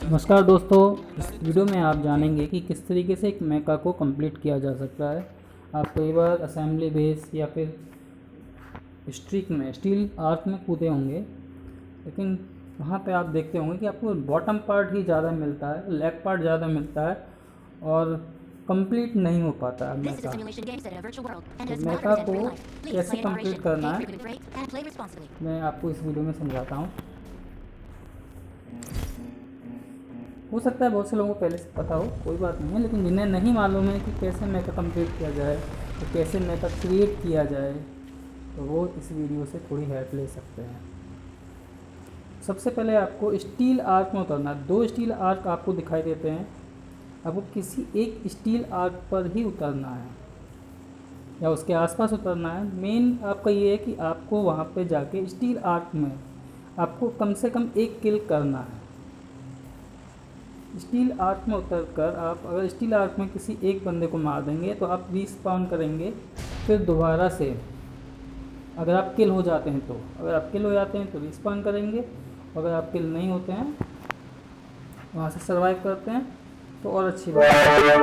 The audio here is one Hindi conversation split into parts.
नमस्कार दोस्तों, इस वीडियो में आप जानेंगे कि किस तरीके से एक मेका को कंप्लीट किया जा सकता है। आप कई बार असेंबली बेस या फिर स्टील आर्क में कूदे होंगे, लेकिन वहाँ पे आप देखते होंगे कि आपको बॉटम पार्ट ही ज़्यादा मिलता है, लेग पार्ट ज़्यादा मिलता है और कंप्लीट नहीं हो पाता है मेका। तो मेका को कैसे कंप्लीट करना है मैं आपको इस वीडियो में समझाता हूँ। हो सकता है बहुत से लोगों को पहले से पता हो, कोई बात नहीं है, लेकिन जिन्हें नहीं मालूम है कि कैसे मेका कंप्लीट किया जाए, तो कैसे मेका क्रिएट किया जाए, तो वो इस वीडियो से थोड़ी हेल्प ले सकते हैं। सबसे पहले आपको स्टील आर्क में उतरना है। 2 स्टील आर्क आपको दिखाई देते हैं, आपको किसी एक स्टील आर्क पर ही उतरना है या उसके आसपास उतरना है। मेन आपका ये है कि आपको वहाँ पे जाके स्टील आर्क में आपको कम से कम 1 किल करना है। स्टील आर्क में उतरकर आप अगर स्टील आर्क में किसी एक बंदे को मार देंगे तो आप रिस्पॉन करेंगे, फिर दोबारा से अगर आप किल हो जाते हैं तो रिस्पॉन करेंगे, अगर आप किल नहीं होते हैं, वहाँ से सर्वाइव करते हैं तो और अच्छी बात है।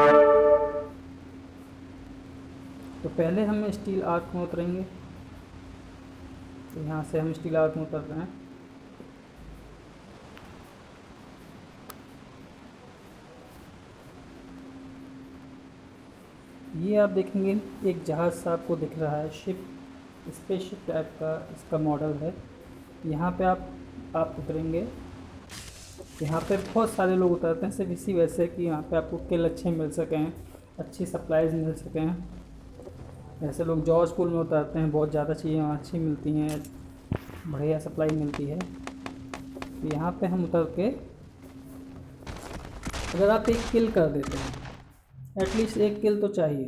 तो पहले हम स्टील आर्क में उतरेंगे, तो यहाँ से हम स्टील आर्क में उतर रहे हैं। ये आप देखेंगे एक जहाज़ सा आपको दिख रहा है, स्पेसशिप टाइप का इसका मॉडल है। यहाँ पे आप उतरेंगे। यहाँ पे बहुत सारे लोग उतरते हैं, सिर्फ इसी वजह से कि यहाँ पे आपको किल अच्छे मिल सकें, अच्छी सप्लाईज मिल सकें। ऐसे लोग जॉर्ज पूल में उतरते हैं, बहुत ज़्यादा चीज़ें वहाँ अच्छी मिलती हैं, बढ़िया सप्लाई मिलती है। तो यहाँ पे हम उतर के अगर आप 1 किल कर देते हैं, एटलीस्ट 1 किल तो चाहिए,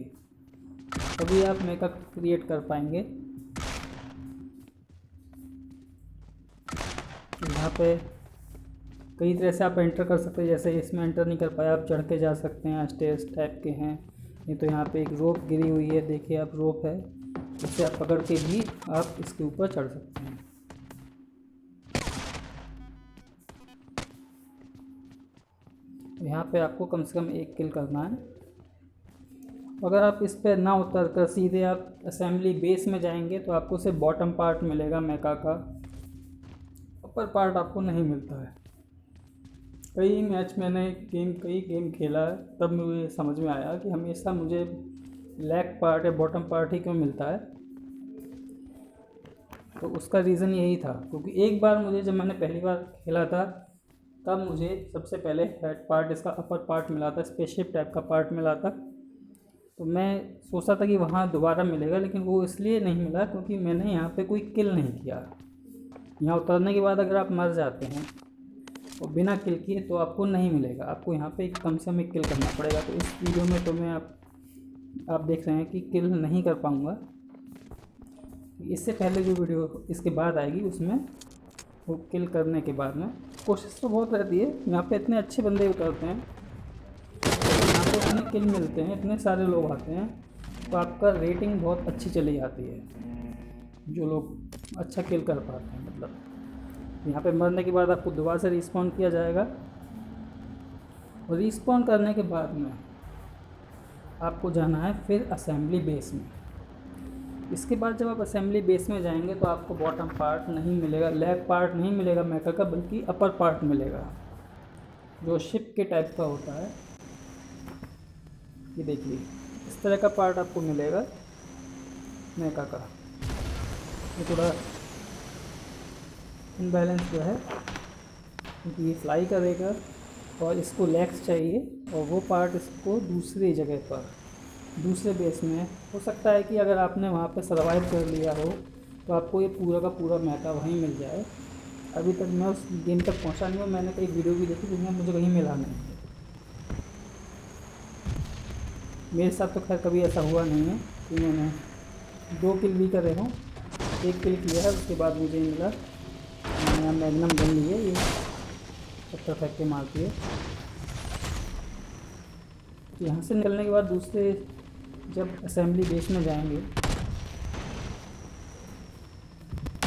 तभी आप मेका क्रिएट कर पाएंगे। यहाँ पे कई तरह से आप एंटर कर सकते हैं, जैसे इसमें एंटर नहीं कर पाया आप चढ़ के जा सकते हैं, स्टेयर्स टाइप के हैं। नहीं तो यहाँ पे एक रोप गिरी हुई है, देखिए आप रोप है, इससे आप पकड़ के भी आप इसके ऊपर चढ़ सकते हैं। यहाँ पे आपको कम से कम 1 किल करना है। अगर आप इस पर ना उतर कर सीधे आप असेंबली बेस में जाएंगे तो आपको सिर्फ बॉटम पार्ट मिलेगा मेका का, अपर पार्ट आपको नहीं मिलता है। कई मैच मैंने कई गेम खेला है, तब मुझे समझ में आया कि हमेशा मुझे लेग पार्ट या बॉटम पार्ट ही क्यों मिलता है। तो उसका रीज़न यही था, क्योंकि एक बार मुझे जब मैंने पहली बार खेला था तब मुझे सबसे पहले हेड पार्ट, इसका अपर पार्ट मिला था, स्पेसशिप टाइप का पार्ट मिला था। तो मैं सोचा था कि वहाँ दोबारा मिलेगा, लेकिन वो इसलिए नहीं मिला क्योंकि मैंने यहाँ पे कोई किल नहीं किया। यहाँ उतरने के बाद अगर आप मर जाते हैं और बिना किल किए तो आपको नहीं मिलेगा, आपको यहाँ पे कम से कम 1 किल करना पड़ेगा। तो इस वीडियो में तो मैं आप देख रहे हैं कि किल नहीं कर पाऊँगा। इससे पहले जो वीडियो इसके बाद आएगी उसमें वो किल करने के बाद में कोशिश तो बहुत रहती है। यहाँ पे इतने अच्छे बंदे उतरते हैं, यहाँ पे इतने किल मिलते हैं, इतने सारे लोग आते हैं, तो आपका रेटिंग बहुत अच्छी चली जाती है, जो लोग अच्छा किल कर पाते हैं। मतलब यहाँ पे मरने के बाद आपको दोबारा से रिस्पॉन किया जाएगा, और रिस्पॉन करने के बाद में आपको जाना है फिर असेंबली बेस में। इसके बाद जब आप असेंबली बेस में जाएंगे तो आपको बॉटम पार्ट नहीं मिलेगा, लेग पार्ट नहीं मिलेगा मेका का, बल्कि अपर पार्ट मिलेगा जो शिप के टाइप का होता है। ये देखिए इस तरह का पार्ट आपको मिलेगा मेका का। ये थोड़ा इनबैलेंस जो है, क्योंकि ये फ्लाई करेगा और इसको लेग्स चाहिए, और वो पार्ट इसको दूसरी जगह पर दूसरे बेस में। हो सकता है कि अगर आपने वहाँ पे सर्वाइव कर लिया हो तो आपको ये पूरा का पूरा मेका वहीं मिल जाए। अभी तक मैं उस गेम तक पहुँचा नहीं हूँ, मैंने कई वीडियो भी देखी जिसमें मुझे कहीं मिला नहीं। मेरे साथ तो खैर कभी ऐसा हुआ नहीं है कि मैंने 2 किल भी करे हों। 1 किल किया है, उसके बाद मुझे मिला। मैंने यहाँ मैग्नम गन ली है, ये पत्थर फेंक के मारती है। तो यहाँ से निकलने के बाद दूसरे जब असेंबली बेस में जाएंगे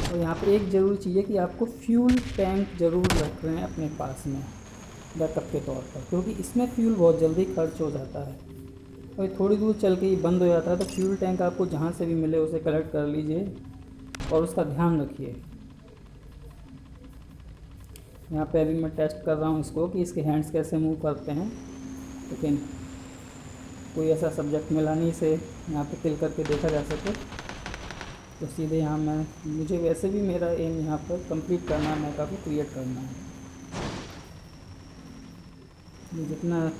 तो यहाँ पे एक ज़रूरी चीज़ है कि आपको फ्यूल टैंक ज़रूर रख रहे हैं अपने पास में। बैकअप के तौर पर, क्योंकि इसमें फ्यूल बहुत जल्दी खर्च हो जाता है और थोड़ी दूर चल के ही बंद हो जाता है। तो फ्यूल टैंक आपको जहाँ से भी मिले उसे कलेक्ट कर लीजिए और उसका ध्यान रखिए। यहाँ पे अभी मैं टेस्ट कर रहा हूँ इसको कि इसके हैंड्स कैसे मूव करते हैं, लेकिन कोई ऐसा सब्जेक्ट मिला नहीं से यहाँ पे क्लिक करके देखा जा सके। तो सीधे यहाँ मुझे वैसे भी मेरा एम यहाँ पर कंप्लीट करना है, मैका को क्रिएट करना है। जितना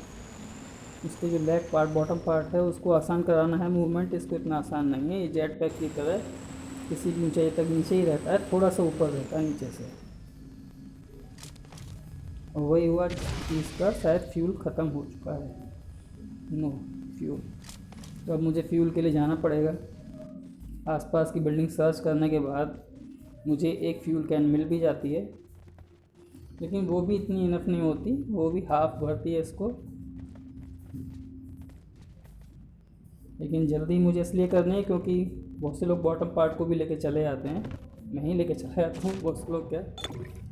इसके जो बैक पार्ट बॉटम पार्ट है उसको आसान कराना है मूवमेंट, इसको इतना आसान नहीं है। ये जेट पैक की तरह किसी भी ऊंचाई तक नीचे ही रहता है, थोड़ा सा ऊपर रहता है नीचे से। और वही हुआ कि इसका शायद फ्यूल ख़त्म हो चुका है, नो फ्यूल। तो अब मुझे फ्यूल के लिए जाना पड़ेगा। आसपास की बिल्डिंग सर्च करने के बाद मुझे एक फ्यूल कैन मिल भी जाती है, लेकिन वो भी इतनी इनफ नहीं होती, वो भी हाफ भरती है इसको। लेकिन जल्दी मुझे इसलिए करनी है क्योंकि बहुत से लोग बॉटम पार्ट को भी लेके चले जाते हैं, मैं ही लेके चला जाता हूँ बहुत से लोग क्या,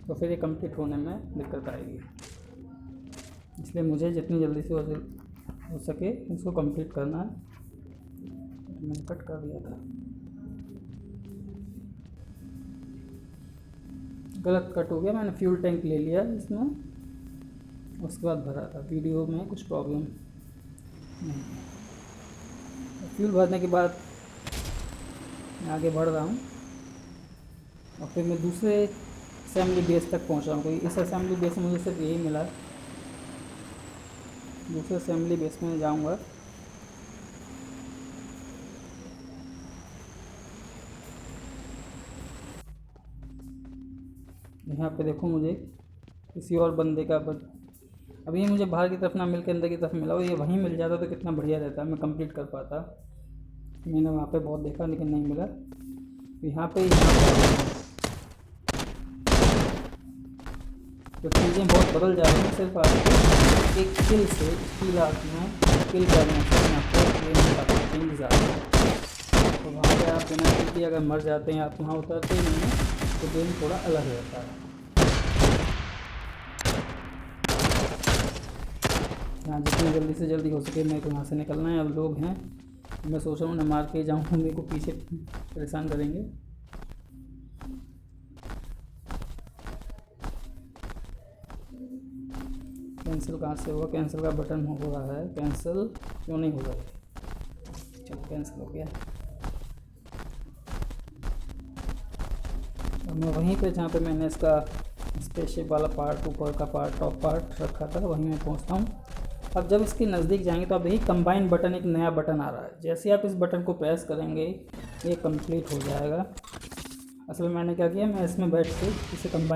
तो फिर ये कंप्लीट होने में दिक्कत आएगी। इसलिए मुझे जितनी जल्दी से हो सके इसको कंप्लीट करना है। मैंने कट कर दिया था, गलत कट हो गया। मैंने फ्यूल टैंक ले लिया इसमें, उसके बाद भरा था। वीडियो में कुछ प्रॉब्लम नहीं। फ्यूल भरने के बाद मैं आगे बढ़ रहा हूँ और फिर मैं दूसरे असेंबली बेस तक पहुँच रहा हूँ। कोई इस असेंबली बेस में मुझे सिर्फ यही मिला, दूसरे असेंबली बेस में जाऊँगा। यहाँ पे देखो मुझे किसी और बंदे का अभी ये मुझे बाहर की तरफ ना मिल के अंदर की तरफ मिला, और ये वहीं मिल जाता तो कितना बढ़िया रहता, मैं कंप्लीट कर पाता। मैंने वहाँ पे बहुत देखा लेकिन नहीं मिला। यहाँ पे तो चीज़ें बहुत बदल जा रही हैं। सिर्फ आपको एक किल से स्किल आती हैं, किल करने से आपको चेंज आ रहा है। तो वहाँ पर आप बिना किल किए अगर मर जाते हैं, आप वहाँ उतरते ही नहीं हैं, तो गेम थोड़ा अलग रहता है। हाँ, जितनी जल्दी से जल्दी हो सके मेरे को यहाँ से निकलना है। अब लोग हैं, मैं सोच रहा हूँ न मार के जाऊँ, मेरे को पीछे परेशान करेंगे। कैंसिल कहाँ से होगा? कैंसिल का बटन हो रहा है, कैंसिल क्यों नहीं हो रहा है? चलो कैंसिल हो गया। अब मैं वहीं पे जहाँ पे मैंने इसका स्पेसशिप वाला पार्ट, ऊपर का पार्ट, टॉप पार्ट रखा था, वहीं मैं पहुँचता हूँ। अब जब इसके नज़दीक जाएंगे तो अब यही कंबाइन बटन, एक नया बटन आ रहा है। जैसे आप इस बटन को प्रेस करेंगे ये कंप्लीट हो जाएगा। असल में मैंने क्या किया, मैं इसमें बैठ के इसे कंबाइन